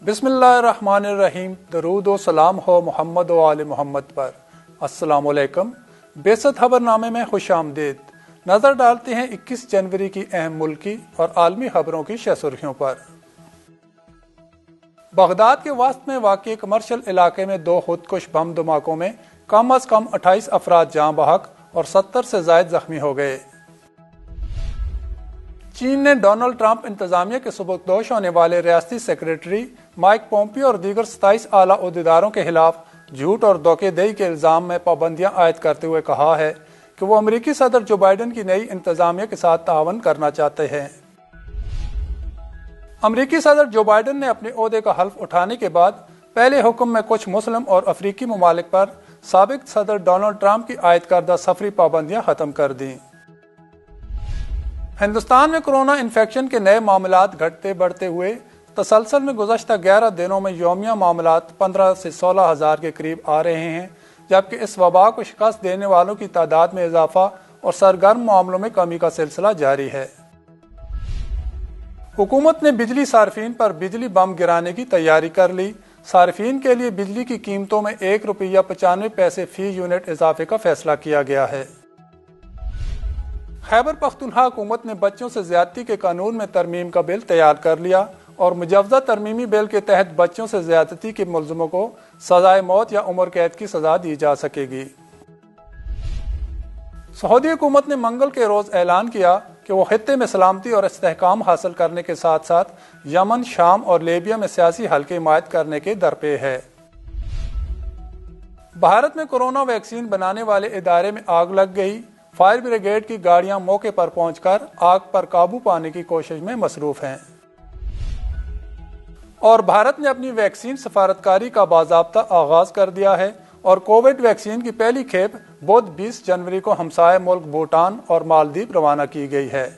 بسم اللہ الرحمن الرحیم۔ درود و سلام ہو محمد و آل محمد پر۔ السلام علیکم۔ بعثت خبر نامے میں خوش آمدید۔ نظر ڈالتے ہیں 21 جنوری کی اہم ملکی اور عالمی خبروں کی شہ سرخیوں پر۔ بغداد کے وسط میں واقع کمرشل علاقے میں 2 خودکش بم دھماکوں میں کم از کم 28 افراد جاں بحق اور 70 سے زائد زخمی ہو گئے۔ چین نے ڈونلڈ ٹرمپ انتظامیہ کے سبکدوش ہونے والے ریاستی سیکریٹری مائک پومپیو اور دیگر 27 اعلیٰ عہدیداروں کے خلاف جھوٹ اور دھوکہ دہی کے الزام میں پابندیاں عائد کرتے ہوئے کہا ہے کہ وہ امریکی صدر جو بائیڈن کی نئی انتظامیہ کے ساتھ تعاون کرنا چاہتے ہیں۔ امریکی صدر جو بائیڈن نے اپنے عہدے کا حلف اٹھانے کے بعد پہلے حکم میں کچھ مسلم اور افریقی ممالک پر سابق صدر ڈونلڈ ٹرمپ کی عائد کردہ سفری پابندیاں ختم کر دیں۔ ہندوستان میں کورونا انفیکشن کے نئے معاملات گھٹتے بڑھتے ہوئے تسلسل میں گزشتہ 11 دنوں میں یومیہ معاملات 15 سے 16 ہزار کے قریب آ رہے ہیں، جبکہ اس وبا کو شکست دینے والوں کی تعداد میں اضافہ اور سرگرم معاملوں میں کمی کا سلسلہ جاری ہے۔ حکومت نے بجلی صارفین پر بجلی بم گرانے کی تیاری کر لی۔ صارفین کے لیے بجلی کی قیمتوں میں 1 روپیہ 95 پیسے فی یونٹ اضافے کا فیصلہ کیا گیا ہے۔ خیبر پختونخوا حکومت نے بچوں سے زیادتی کے قانون میں ترمیم کا بل تیار کر لیا اور مجوزہ ترمیمی بل کے تحت بچوں سے زیادتی کے ملزموں کو سزائے موت یا عمر قید کی سزا دی جا سکے گی۔ سعودی حکومت نے منگل کے روز اعلان کیا کہ وہ خطے میں سلامتی اور استحکام حاصل کرنے کے ساتھ ساتھ یمن، شام اور لیبیا میں سیاسی حل کی حمایت کرنے کے درپے ہے۔ بھارت میں کورونا ویکسین بنانے والے ادارے میں آگ لگ گئی۔ فائر بریگیڈ کی گاڑیاں موقع پر پہنچ کر آگ پر قابو پانے کی کوشش میں مصروف ہیں۔ اور بھارت نے اپنی ویکسین سفارتکاری کا باضابطہ آغاز کر دیا ہے اور کووڈ ویکسین کی پہلی کھیپ بدھ 20 جنوری کو ہمسائے ملک بھوٹان اور مالدیپ روانہ کی گئی ہے۔